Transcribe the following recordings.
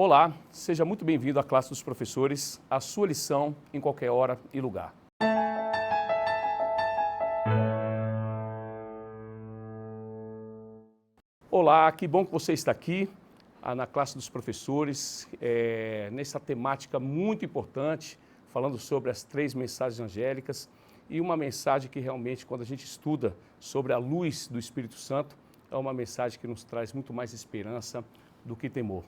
Olá, seja muito bem-vindo à classe dos professores, a sua lição em qualquer hora e lugar. Olá, que bom que você está aqui na classe dos professores, nessa temática muito importante, falando sobre as 3 mensagens angélicas e uma mensagem que realmente, quando a gente estuda sobre a luz do Espírito Santo, é uma mensagem que nos traz muito mais esperança do que temor.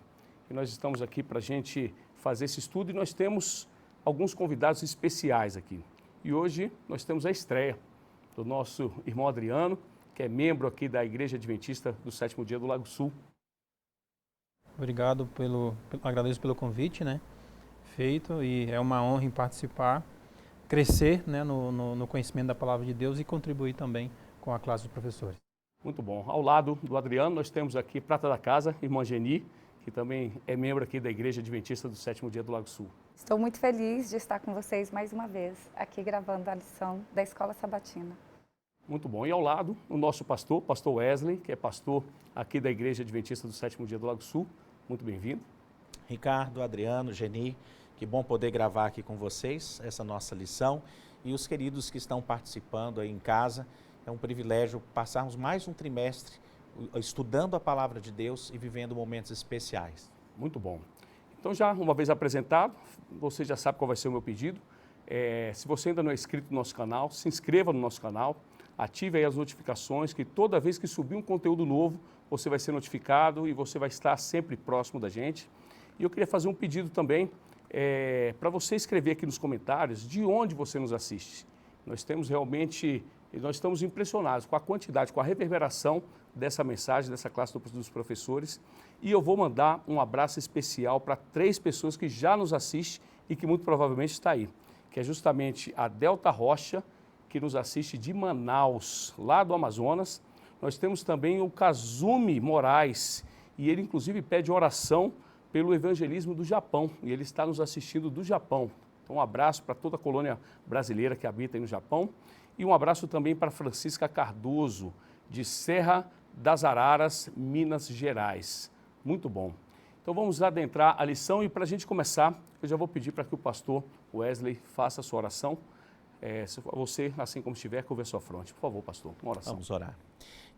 E nós estamos aqui para a gente fazer esse estudo e nós temos alguns convidados especiais aqui. E hoje nós temos a estreia do nosso irmão Adriano, que é membro aqui da Igreja Adventista do Sétimo Dia do Lago Sul. Obrigado agradeço pelo convite, feito, e é uma honra em participar, crescer, no conhecimento da Palavra de Deus e contribuir também com a classe dos professores. Muito bom. Ao lado do Adriano, nós temos aqui prata da casa, irmã Geni, que também é membro aqui da Igreja Adventista do Sétimo Dia do Lago Sul. Estou muito feliz de estar com vocês mais uma vez, aqui gravando a lição da Escola Sabatina. Muito bom. E ao lado, o nosso pastor Wesley, que é pastor aqui da Igreja Adventista do Sétimo Dia do Lago Sul. Muito bem-vindo. Ricardo, Adriano, Geni, que bom poder gravar aqui com vocês essa nossa lição. E os queridos que estão participando aí em casa, é um privilégio passarmos mais um trimestre estudando a Palavra de Deus e vivendo momentos especiais. Muito bom. Então, já uma vez apresentado, você já sabe qual vai ser o meu pedido. Se você ainda não é inscrito no nosso canal, se inscreva no nosso canal, ative aí as notificações, que toda vez que subir um conteúdo novo, você vai ser notificado e você vai estar sempre próximo da gente. E eu queria fazer um pedido também para você escrever aqui nos comentários de onde você nos assiste. Nós estamos impressionados com a quantidade, com a reverberação dessa mensagem, dessa classe dos professores. E eu vou mandar um abraço especial para 3 pessoas que já nos assistem e que muito provavelmente está aí, que é justamente a Delta Rocha, que nos assiste de Manaus, lá do Amazonas. Nós temos também o Kazumi Moraes, e ele inclusive pede oração pelo evangelismo do Japão, e ele está nos assistindo do Japão. Então um abraço para toda a colônia brasileira que habita aí no Japão, e um abraço também para Francisca Cardoso, de Serra das Araras, Minas Gerais. Muito bom. Então vamos adentrar a lição e para a gente começar, eu já vou pedir para que o pastor Wesley faça a sua oração. Você, assim como estiver, curva a sua fronte. Por favor, pastor, uma oração. Vamos orar.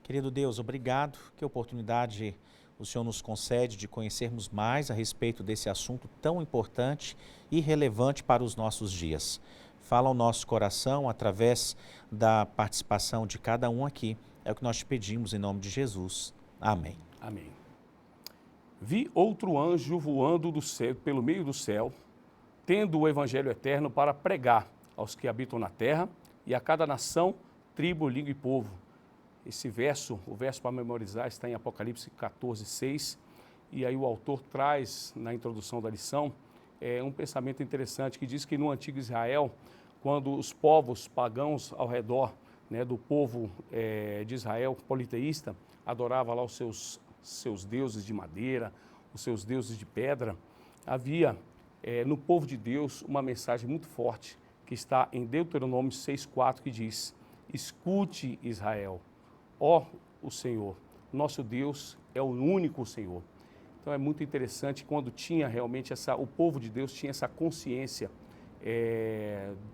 Querido Deus, obrigado, que oportunidade o Senhor nos concede de conhecermos mais a respeito desse assunto tão importante e relevante para os nossos dias. Fala ao nosso coração através da participação de cada um aqui. É o que nós te pedimos em nome de Jesus. Amém. Amém. Vi outro anjo voando do céu, pelo meio do céu, tendo o evangelho eterno para pregar aos que habitam na terra e a cada nação, tribo, língua e povo. Esse verso, o verso para memorizar, está em Apocalipse 14, 6. E aí o autor traz, na introdução da lição, um pensamento interessante que diz que no antigo Israel, quando os povos pagãos ao redor do povo de Israel, politeísta, adorava lá os seus deuses de madeira, os seus deuses de pedra, havia no povo de Deus uma mensagem muito forte, que está em Deuteronômio 6,4, que diz: escute, Israel, ó o Senhor, nosso Deus é o único Senhor. Então é muito interessante quando tinha realmente o povo de Deus tinha essa consciência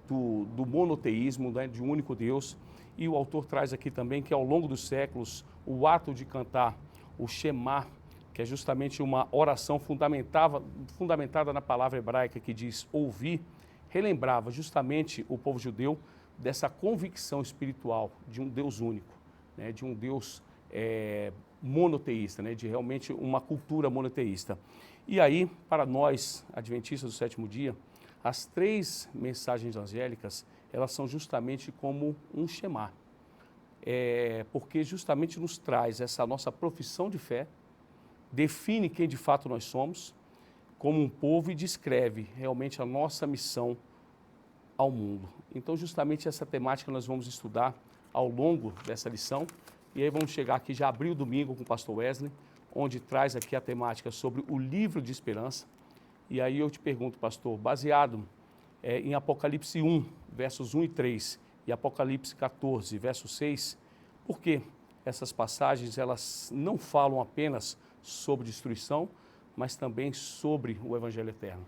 do monoteísmo, de um único Deus. E o autor traz aqui também que ao longo dos séculos, o ato de cantar o Shema, que é justamente uma oração fundamentada na palavra hebraica que diz ouvir, relembrava justamente o povo judeu dessa convicção espiritual de um Deus único, de um Deus monoteísta, de realmente uma cultura monoteísta. E aí, para nós, adventistas do sétimo dia, as 3 mensagens angélicas, elas são justamente como um Shema, porque justamente nos traz essa nossa profissão de fé, define quem de fato nós somos como um povo e descreve realmente a nossa missão ao mundo. Então, justamente essa temática nós vamos estudar ao longo dessa lição, e aí vamos chegar aqui, já abrir o domingo com o pastor Wesley, onde traz aqui a temática sobre o livro de esperança. E aí eu te pergunto, pastor, baseado em Apocalipse 1, versos 1 e 3, e Apocalipse 14, verso 6, por que essas passagens elas não falam apenas sobre destruição, mas também sobre o Evangelho eterno?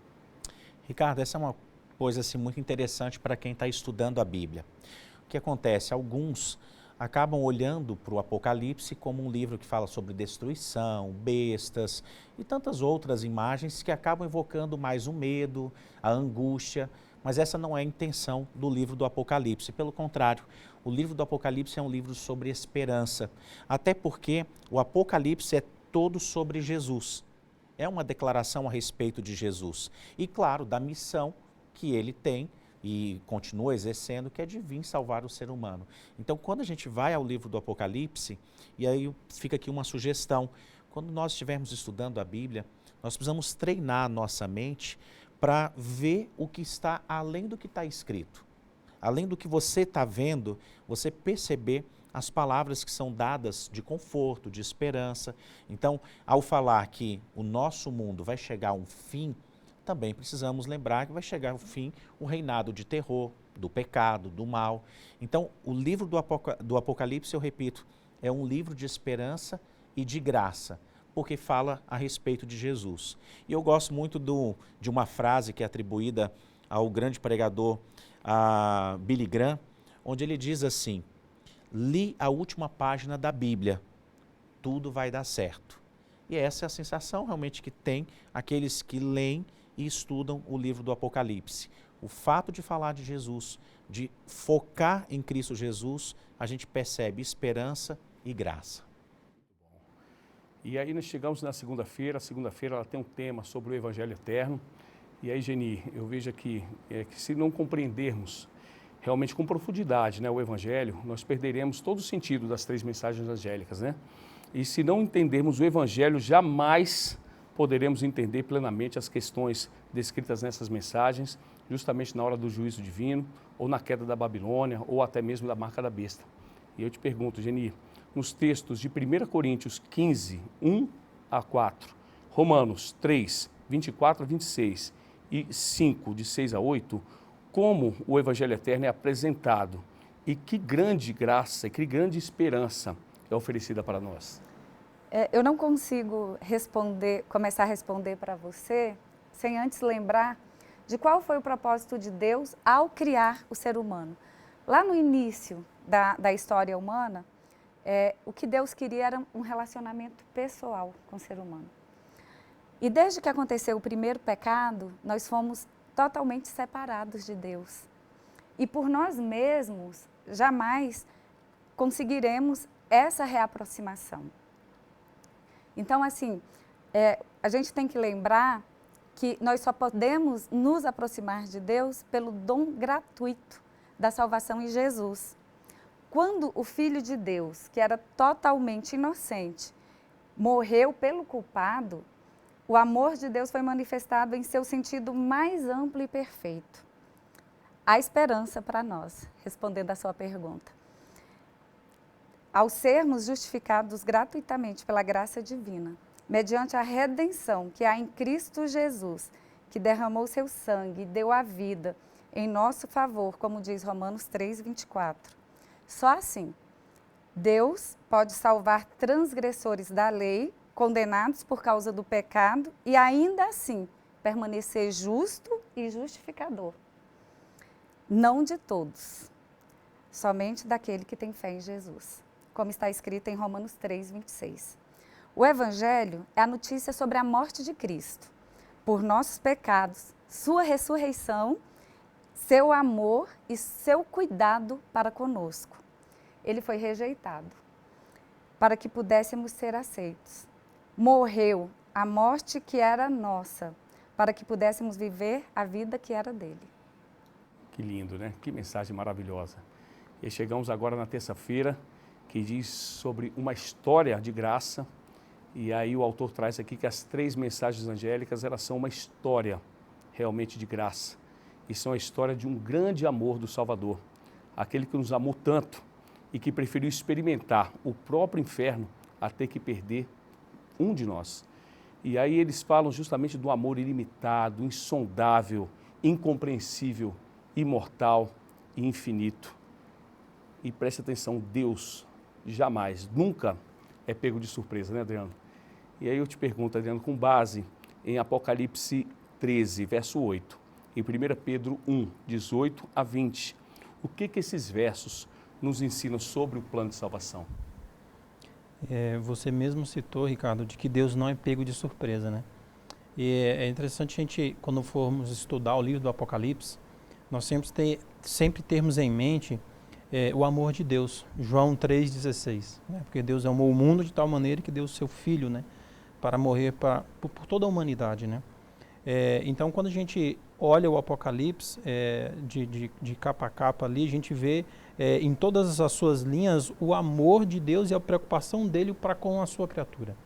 Ricardo, essa é uma coisa assim, muito interessante para quem está estudando a Bíblia. O que acontece? Alguns acabam olhando para o Apocalipse como um livro que fala sobre destruição, bestas e tantas outras imagens que acabam evocando mais o medo, a angústia, mas essa não é a intenção do livro do Apocalipse. Pelo contrário, o livro do Apocalipse é um livro sobre esperança, até porque o Apocalipse é todo sobre Jesus. É uma declaração a respeito de Jesus e, claro, da missão que ele tem e continua exercendo, que é de vir salvar o ser humano. Então, quando a gente vai ao livro do Apocalipse, e aí fica aqui uma sugestão, quando nós estivermos estudando a Bíblia, nós precisamos treinar a nossa mente para ver o que está além do que está escrito. Além do que você está vendo, você perceber as palavras que são dadas de conforto, de esperança. Então, ao falar que o nosso mundo vai chegar a um fim, também precisamos lembrar que vai chegar ao fim o reinado de terror, do pecado, do mal. Então, o livro do Apocalipse, eu repito, é um livro de esperança e de graça, porque fala a respeito de Jesus. E eu gosto muito de uma frase que é atribuída ao grande pregador Billy Graham, onde ele diz assim: li a última página da Bíblia, tudo vai dar certo. E essa é a sensação realmente que tem aqueles que leem e estudam o livro do Apocalipse. O fato de falar de Jesus, de focar em Cristo Jesus, a gente percebe esperança e graça. E aí nós chegamos na segunda-feira, a segunda-feira ela tem um tema sobre o Evangelho eterno. E aí, Geni, eu vejo aqui que se não compreendermos realmente com profundidade, né, o Evangelho, nós perderemos todo o sentido das 3 mensagens angélicas, né? E se não entendermos o Evangelho, jamais poderemos entender plenamente as questões descritas nessas mensagens, justamente na hora do juízo divino, ou na queda da Babilônia, ou até mesmo da marca da besta. E eu te pergunto, Geni, nos textos de 1 Coríntios 15, 1 a 4, Romanos 3, 24 a 26 e 5, de 6 a 8, como o Evangelho eterno é apresentado e que grande graça, que grande esperança é oferecida para nós? Eu não consigo começar a responder para você sem antes lembrar de qual foi o propósito de Deus ao criar o ser humano. Lá no início da história humana, o que Deus queria era um relacionamento pessoal com o ser humano. E desde que aconteceu o primeiro pecado, nós fomos totalmente separados de Deus. E por nós mesmos, jamais conseguiremos essa reaproximação. Então, assim, a gente tem que lembrar que nós só podemos nos aproximar de Deus pelo dom gratuito da salvação em Jesus. Quando o Filho de Deus, que era totalmente inocente, morreu pelo culpado, o amor de Deus foi manifestado em seu sentido mais amplo e perfeito. Há esperança para nós, respondendo à sua pergunta. Ao sermos justificados gratuitamente pela graça divina, mediante a redenção que há em Cristo Jesus, que derramou seu sangue e deu a vida em nosso favor, como diz Romanos 3, 24. Só assim, Deus pode salvar transgressores da lei, condenados por causa do pecado, e ainda assim permanecer justo e justificador. Não de todos, somente daquele que tem fé em Jesus, como está escrito em Romanos 3, 26. O Evangelho é a notícia sobre a morte de Cristo, por nossos pecados, sua ressurreição, seu amor e seu cuidado para conosco. Ele foi rejeitado, para que pudéssemos ser aceitos. Morreu a morte que era nossa, para que pudéssemos viver a vida que era dele. Que lindo, né? Que mensagem maravilhosa. E chegamos agora na terça-feira, que diz sobre uma história de graça. E aí o autor traz aqui que as 3 mensagens angélicas, elas são uma história realmente de graça. E são a história de um grande amor do Salvador. Aquele que nos amou tanto e que preferiu experimentar o próprio inferno até que perder um de nós. E aí eles falam justamente do amor ilimitado, insondável, incompreensível, imortal e infinito. E preste atenção, Deus jamais, nunca é pego de surpresa, né, Adriano? E aí eu te pergunto, Adriano, com base em Apocalipse 13, verso 8, em 1 Pedro 1, 18 a 20. O que esses versos nos ensinam sobre o plano de salvação? Você mesmo citou, Ricardo, de que Deus não é pego de surpresa, né? E é interessante a gente, quando formos estudar o livro do Apocalipse, nós sempre termos em mente o amor de Deus, João 3,16, né? Porque Deus amou o mundo de tal maneira que deu o seu Filho, né? Para morrer por toda a humanidade, né? Então, quando a gente olha o Apocalipse de capa a capa ali, a gente vê em todas as suas linhas o amor de Deus e a preocupação dele para com a sua criatura,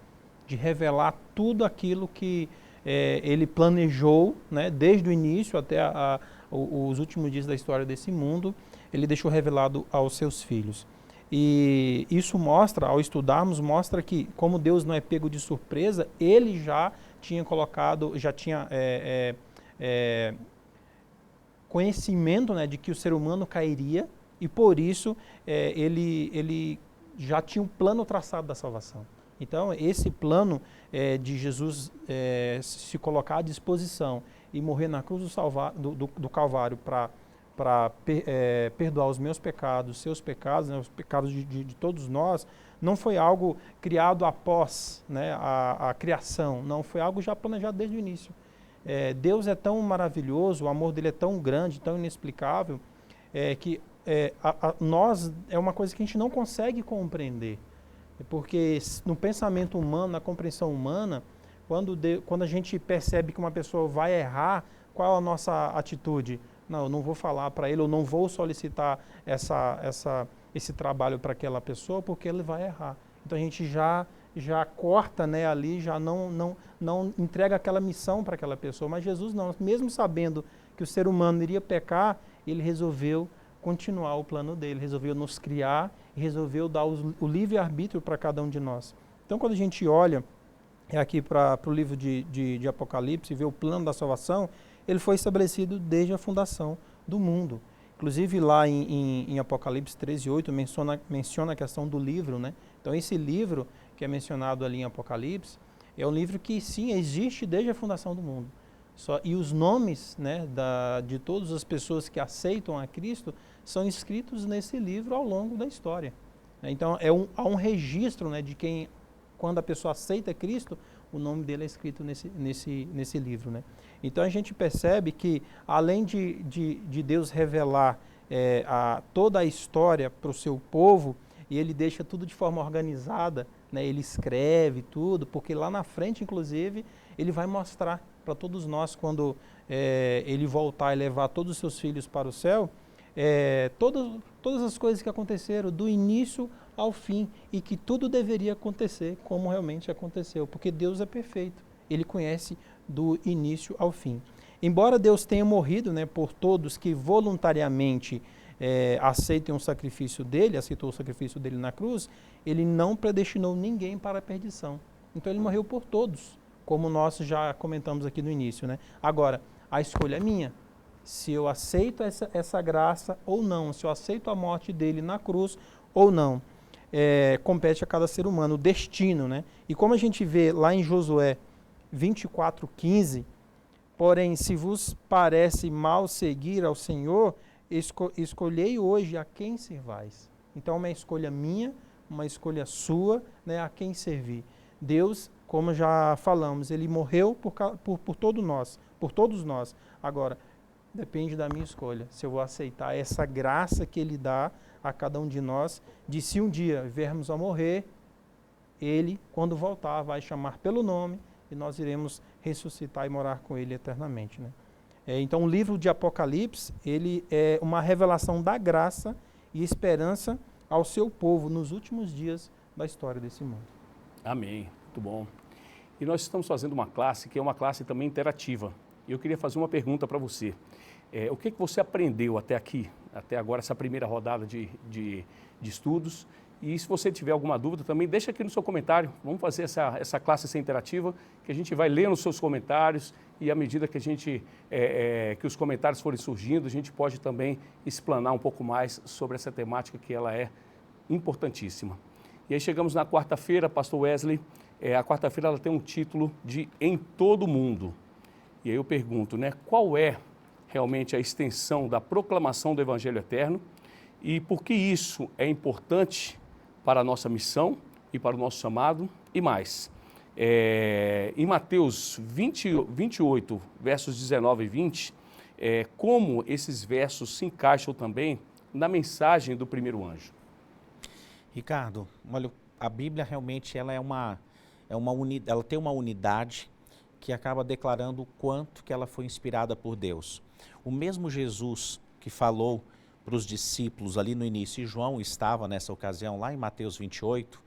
de revelar tudo aquilo que ele planejou, né, desde o início até os últimos dias da história desse mundo, ele deixou revelado aos seus filhos. E isso mostra, ao estudarmos, mostra que como Deus não é pego de surpresa, ele já tinha conhecimento, né, de que o ser humano cairia e por isso ele já tinha um plano traçado da salvação. Então esse plano de Jesus se colocar à disposição e morrer na cruz do Calvário para perdoar os meus pecados, seus pecados, né, os pecados de todos nós, não foi algo criado após, né, a criação, não, foi algo já planejado desde o início. Deus é tão maravilhoso, o amor dele é tão grande, tão inexplicável, que nós é uma coisa que a gente não consegue compreender, porque no pensamento humano, na compreensão humana, quando a gente percebe que uma pessoa vai errar, qual é a nossa atitude? Não, eu não vou falar para ele, eu não vou solicitar esse trabalho para aquela pessoa porque ele vai errar. Então a gente já corta, né, ali, já não entrega aquela missão para aquela pessoa. Mas Jesus não, mesmo sabendo que o ser humano iria pecar, ele resolveu continuar o plano dele, resolveu nos criar e resolveu dar o livre-arbítrio para cada um de nós. Então quando a gente olha aqui para o livro de Apocalipse e vê o plano da salvação, ele foi estabelecido desde a fundação do mundo. Inclusive lá em Apocalipse 13:8 menciona a questão do livro, né? Então esse livro que é mencionado ali em Apocalipse é um livro que sim existe desde a fundação do mundo. E os nomes, né, de todas as pessoas que aceitam a Cristo são escritos nesse livro ao longo da história. Então há um registro, né, de quem, quando a pessoa aceita Cristo, o nome dele é escrito nesse livro, né? Então a gente percebe que além de Deus revelar toda a história para o seu povo, e ele deixa tudo de forma organizada, né? Ele escreve tudo, porque lá na frente, inclusive, ele vai mostrar para todos nós, quando ele voltar e levar todos os seus filhos para o céu, todas as coisas que aconteceram do início ao fim e que tudo deveria acontecer como realmente aconteceu, porque Deus é perfeito, ele conhece do início ao fim. Embora Deus tenha morrido, né, por todos que voluntariamente aceitem o sacrifício dele, aceitou o sacrifício dele na cruz, ele não predestinou ninguém para a perdição. Então ele morreu por todos, como nós já comentamos aqui no início, né? Agora, a escolha é minha. Se eu aceito essa graça ou não, se eu aceito a morte dele na cruz ou não. Compete a cada ser humano, o destino, né? E como a gente vê lá em Josué 24:15, porém, se vos parece mal seguir ao Senhor, escolhei hoje a quem servais. Então, uma escolha minha, uma escolha sua, né, a quem servir. Deus, como já falamos, ele morreu por todos nós. Agora, depende da minha escolha, se eu vou aceitar essa graça que ele dá a cada um de nós, de se um dia viermos a morrer, ele, quando voltar, vai chamar pelo nome e nós iremos ressuscitar e morar com ele eternamente, né? Então, o livro de Apocalipse, ele é uma revelação da graça e esperança ao seu povo nos últimos dias da história desse mundo. Amém, muito bom. E nós estamos fazendo uma classe que é uma classe também interativa. E eu queria fazer uma pergunta para você. O que você aprendeu até aqui, até agora, essa primeira rodada de estudos? E se você tiver alguma dúvida também, deixa aqui no seu comentário. Vamos fazer essa classe ser interativa, que a gente vai ler nos seus comentários e à medida que que os comentários forem surgindo, a gente pode também explanar um pouco mais sobre essa temática que ela é importantíssima. E aí chegamos na quarta-feira, Pastor Wesley, a quarta-feira ela tem um título de Em Todo o Mundo. E aí eu pergunto, né, qual é realmente a extensão da proclamação do Evangelho Eterno e por que isso é importante para a nossa missão e para o nosso chamado e mais. Em Mateus 28, versos 19 e 20, como esses versos se encaixam também na mensagem do primeiro anjo. Ricardo, olha, a Bíblia realmente ela ela tem uma unidade que acaba declarando o quanto que ela foi inspirada por Deus. O mesmo Jesus que falou para os discípulos ali no início, e João estava nessa ocasião lá em Mateus 28,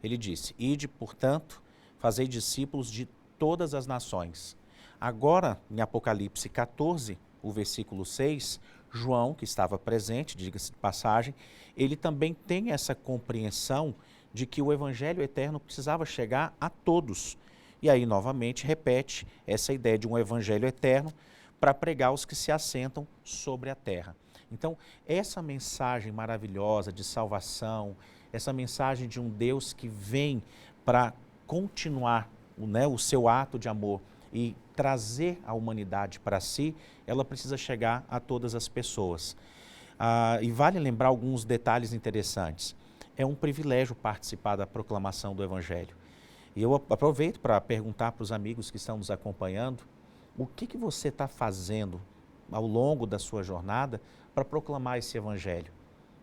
ele disse, ide, portanto, fazei discípulos de todas as nações. Agora, em Apocalipse 14, o versículo 6, João, que estava presente, diga-se de passagem, ele também tem essa compreensão de que o Evangelho Eterno precisava chegar a todos. E aí, novamente, repete essa ideia de um Evangelho Eterno para pregar os que se assentam sobre a terra. Então, essa mensagem maravilhosa de salvação, essa mensagem de um Deus que vem para continuar o seu ato de amor e trazer a humanidade para si, ela precisa chegar a todas as pessoas. E vale lembrar alguns detalhes interessantes. É um privilégio participar da proclamação do Evangelho. E eu aproveito para perguntar para os amigos que estão nos acompanhando, o que você está fazendo ao longo da sua jornada para proclamar esse Evangelho?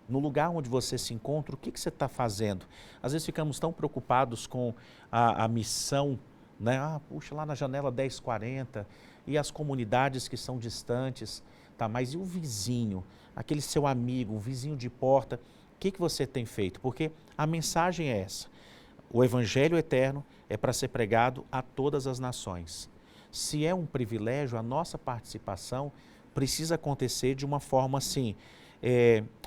No lugar onde você se encontra, o que você está fazendo? Às vezes ficamos tão preocupados com a missão, né? Puxa, lá na janela 1040, e as comunidades que são distantes, tá? Mas e o vizinho, aquele seu amigo, um vizinho de porta, o que você tem feito? Porque a mensagem é essa, o Evangelho Eterno é para ser pregado a todas as nações. Se é um privilégio, a nossa participação precisa acontecer de uma forma assim,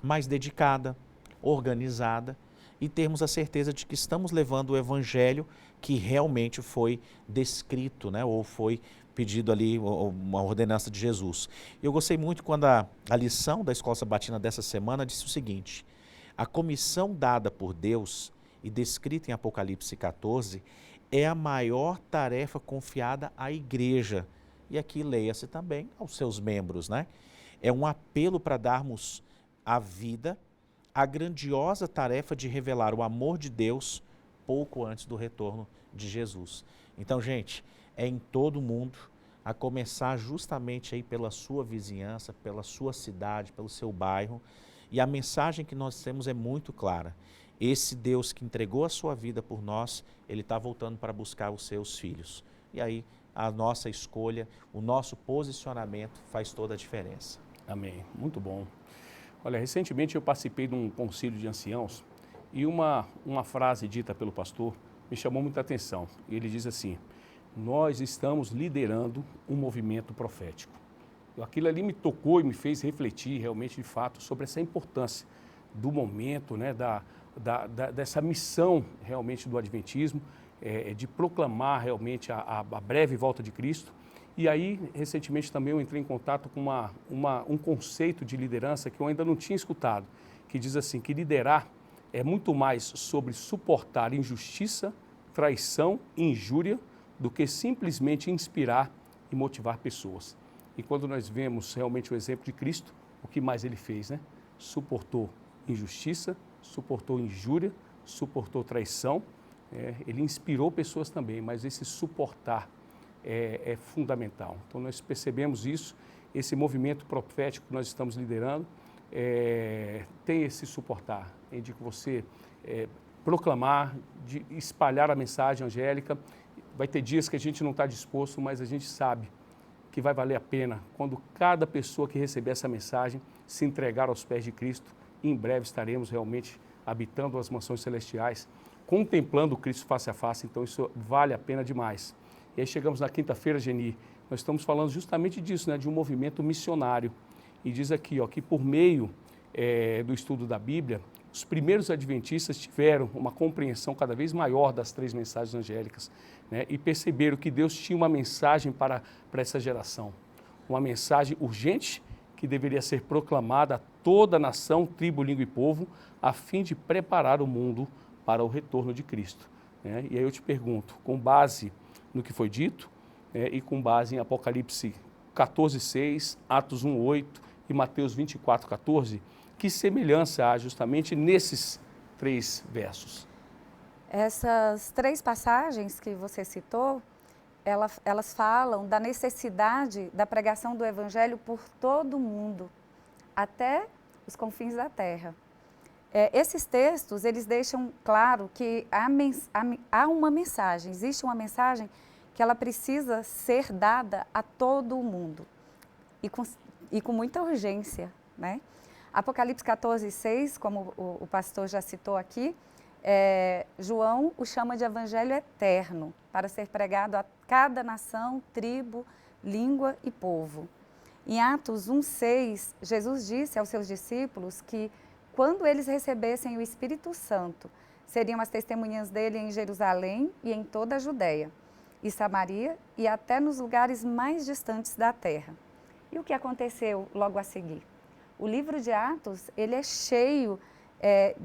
mais dedicada, organizada, e termos a certeza de que estamos levando o Evangelho que realmente foi descrito, né, ou foi pedido ali, uma ordenança de Jesus. Eu gostei muito quando a lição da Escola Sabatina dessa semana disse o seguinte, a comissão dada por Deus e descrita em Apocalipse 14 é a maior tarefa confiada à igreja. E aqui leia-se também aos seus membros, né? É um apelo para darmos à vida a grandiosa tarefa de revelar o amor de Deus pouco antes do retorno de Jesus. Então, gente, é em todo o mundo, a começar justamente aí pela sua vizinhança, pela sua cidade, pelo seu bairro. E a mensagem que nós temos é muito clara. Esse Deus que entregou a sua vida por nós, Ele está voltando para buscar os seus filhos. E aí, a nossa escolha, o nosso posicionamento faz toda a diferença. Amém. Muito bom. Olha, recentemente eu participei de um concílio de anciãos e uma frase dita pelo pastor me chamou muita atenção. Ele diz assim, nós estamos liderando um movimento profético. Aquilo ali me tocou e me fez refletir realmente, de fato, sobre essa importância do momento, né, dessa missão realmente do Adventismo, de proclamar realmente a breve volta de Cristo. E aí, recentemente também eu entrei em contato com um conceito de liderança que eu ainda não tinha escutado, que diz assim, que liderar é muito mais sobre suportar injustiça, traição e injúria do que simplesmente inspirar e motivar pessoas. E quando nós vemos realmente o exemplo de Cristo, o que mais ele fez, né? Suportou injustiça, suportou injúria, suportou traição, ele inspirou pessoas também, mas esse suportar é fundamental. Então nós percebemos isso, esse movimento profético que nós estamos liderando tem esse suportar, de que você proclamar, de espalhar a mensagem angélica. Vai ter dias que a gente não está disposto, mas a gente sabe que vai valer a pena quando cada pessoa que receber essa mensagem se entregar aos pés de Cristo. E em breve estaremos realmente habitando as mansões celestiais, contemplando o Cristo face a face. Então isso vale a pena demais. E aí chegamos na quinta-feira, Geni, nós estamos falando justamente disso, né, de um movimento missionário. E diz aqui, ó, que por meio do estudo da Bíblia, os primeiros adventistas tiveram uma compreensão cada vez maior das 3 mensagens angélicas, né, e perceberam que Deus tinha uma mensagem para essa geração. Uma mensagem urgente que deveria ser proclamada a toda a nação, tribo, língua e povo, a fim de preparar o mundo para o retorno de Cristo. né? E aí eu te pergunto, com base no que foi dito, e com base em Apocalipse 14:6, Atos 1:8 e Mateus 24:14, que semelhança há justamente nesses 3 versos? Essas 3 passagens que você citou, elas falam da necessidade da pregação do Evangelho por todo o mundo, até os confins da terra. Esses textos, eles deixam claro que há uma mensagem, existe uma mensagem que ela precisa ser dada a todo o mundo e com muita urgência, né? Apocalipse 14:6, como o pastor já citou aqui, João o chama de evangelho eterno, para ser pregado a cada nação, tribo, língua e povo. Em Atos 1:6, Jesus disse aos seus discípulos que quando eles recebessem o Espírito Santo, seriam as testemunhas dele em Jerusalém e em toda a Judéia e Samaria e até nos lugares mais distantes da terra. E o que aconteceu logo a seguir? O livro de Atos, ele é cheio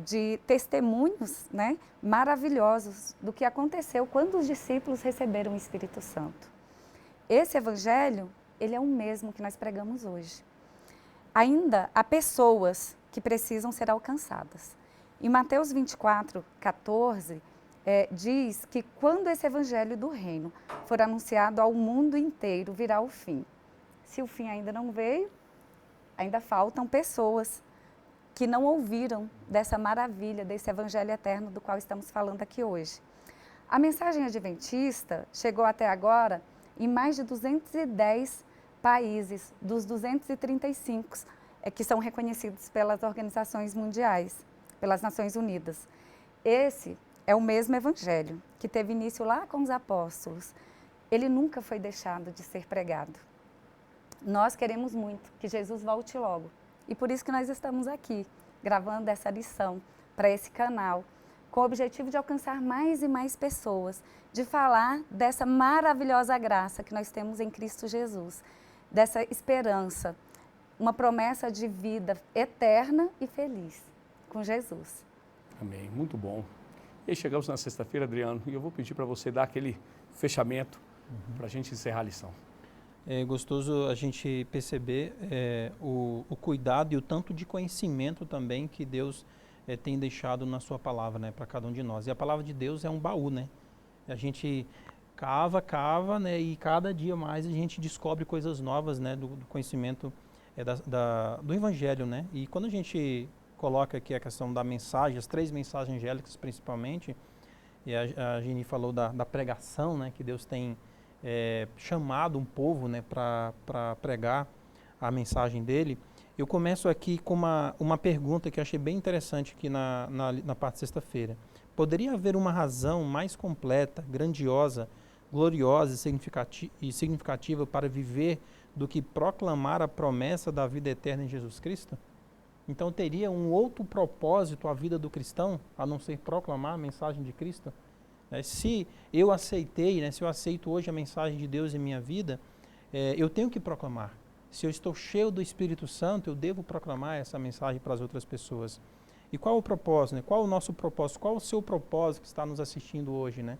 de testemunhos, né, maravilhosos do que aconteceu quando os discípulos receberam o Espírito Santo. Esse evangelho, ele é o mesmo que nós pregamos hoje. Ainda há pessoas que precisam ser alcançadas. Em Mateus 24:14, diz que quando esse evangelho do reino for anunciado ao mundo inteiro, virá o fim. Se o fim ainda não veio, ainda faltam pessoas que não ouviram dessa maravilha, desse evangelho eterno do qual estamos falando aqui hoje. A mensagem adventista chegou até agora em mais de 210 países, dos 235 que são reconhecidos pelas organizações mundiais, pelas Nações Unidas. Esse é o mesmo evangelho que teve início lá com os apóstolos. Ele nunca foi deixado de ser pregado. Nós queremos muito que Jesus volte logo. E por isso que nós estamos aqui, gravando essa lição para esse canal, com o objetivo de alcançar mais e mais pessoas, de falar dessa maravilhosa graça que nós temos em Cristo Jesus, dessa esperança, uma promessa de vida eterna e feliz com Jesus. Amém, muito bom. E aí chegamos na sexta-feira, Adriano, e eu vou pedir para você dar aquele fechamento para a gente encerrar a lição. É gostoso a gente perceber o cuidado e o tanto de conhecimento também que Deus tem deixado na sua palavra, né, para cada um de nós. E a palavra de Deus é um baú, né? A gente cava, né, e cada dia mais a gente descobre coisas novas, né, do conhecimento do Evangelho, né? E quando a gente coloca aqui a questão da mensagem, as 3 mensagens angélicas principalmente, e a Gini falou da pregação, né, que Deus tem chamado um povo, né, para pregar a mensagem dele. Eu começo aqui com uma pergunta que eu achei bem interessante aqui na parte de sexta-feira. Poderia haver uma razão mais completa, grandiosa, gloriosa e significativa para viver do que proclamar a promessa da vida eterna em Jesus Cristo? Então teria um outro propósito a vida do cristão, a não ser proclamar a mensagem de Cristo? Se eu aceitei, né, se eu aceito hoje a mensagem de Deus em minha vida, eu tenho que proclamar. Se eu estou cheio do Espírito Santo, eu devo proclamar essa mensagem para as outras pessoas. E qual o propósito, né? Qual o nosso propósito? Qual o seu propósito que está nos assistindo hoje, né?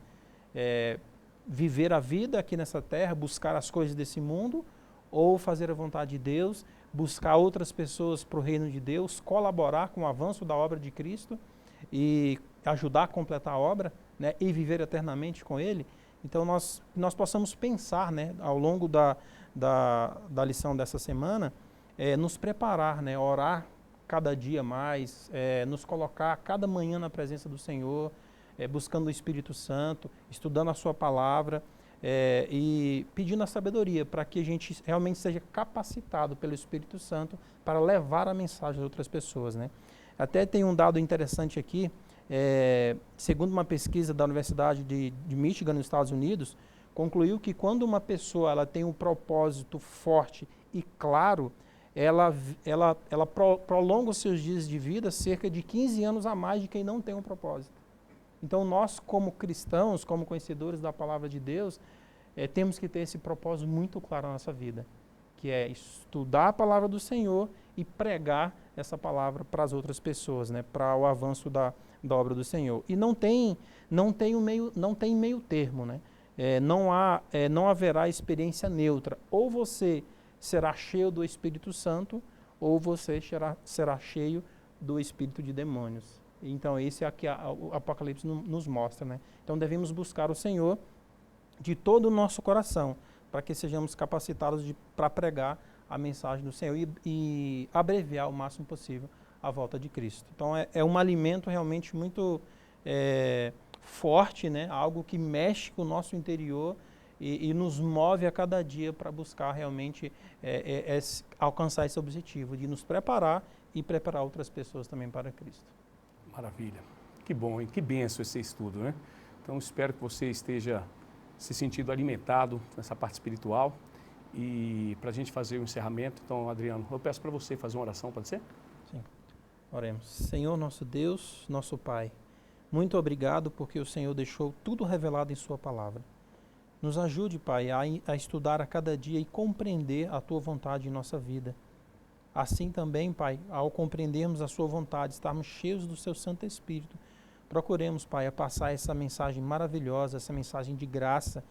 Viver a vida aqui nessa terra, buscar as coisas desse mundo, ou fazer a vontade de Deus, buscar outras pessoas para o reino de Deus, colaborar com o avanço da obra de Cristo e ajudar a completar a obra, né, e viver eternamente com Ele. Então nós possamos pensar, né, ao longo da lição dessa semana, nos preparar, né, orar cada dia mais, nos colocar cada manhã na presença do Senhor, buscando o Espírito Santo, estudando a sua palavra, e pedindo a sabedoria para que a gente realmente seja capacitado pelo Espírito Santo para levar a mensagem às outras pessoas, né? Até tem um dado interessante aqui, segundo uma pesquisa da Universidade de Michigan, nos Estados Unidos, concluiu que quando uma pessoa ela tem um propósito forte e claro, ela prolonga os seus dias de vida cerca de 15 anos a mais de quem não tem um propósito. Então nós, como cristãos, como conhecedores da palavra de Deus, temos que ter esse propósito muito claro na nossa vida, que é estudar a palavra do Senhor e pregar essa palavra para as outras pessoas, né, para o avanço da da obra do Senhor. E não tem meio termo, né? Não haverá experiência neutra. Ou você será cheio do Espírito Santo, ou você será cheio do espírito de demônios. Então, esse é aqui o Apocalipse nos mostra, né? Então, devemos buscar o Senhor de todo o nosso coração, para que sejamos capacitados para pregar a mensagem do Senhor e abreviar o máximo possível a volta de Cristo. Então, é um alimento realmente muito forte, né? Algo que mexe com o nosso interior e nos move a cada dia para buscar realmente alcançar esse objetivo, de nos preparar e preparar outras pessoas também para Cristo. Maravilha. Que bom, hein? Que benção esse estudo, né? Então, espero que você esteja se sentindo alimentado nessa parte espiritual. E para a gente fazer o encerramento, então, Adriano, eu peço para você fazer uma oração, pode ser? Sim. Oremos. Senhor, nosso Deus, nosso Pai, muito obrigado porque o Senhor deixou tudo revelado em Sua palavra. Nos ajude, Pai, a estudar a cada dia e compreender a Tua vontade em nossa vida. Assim também, Pai, ao compreendermos a Sua vontade, estarmos cheios do Seu Santo Espírito, procuremos, Pai, a passar essa mensagem maravilhosa, essa mensagem de graça,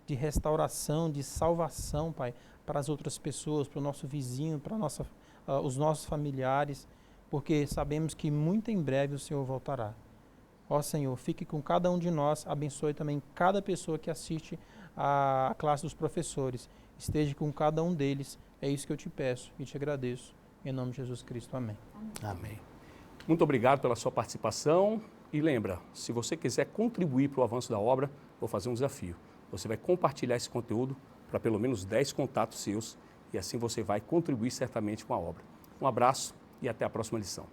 de restauração, de salvação, Pai, para as outras pessoas, para o nosso vizinho, para os nossos familiares, porque sabemos que muito em breve o Senhor voltará. Ó Senhor, fique com cada um de nós, abençoe também cada pessoa que assiste à classe dos professores, esteja com cada um deles, é isso que eu te peço e te agradeço, em nome de Jesus Cristo, amém. Amém. Muito obrigado pela sua participação e lembra, se você quiser contribuir para o avanço da obra, vou fazer um desafio. Você vai compartilhar esse conteúdo para pelo menos 10 contatos seus e assim você vai contribuir certamente com a obra. Um abraço e até a próxima lição.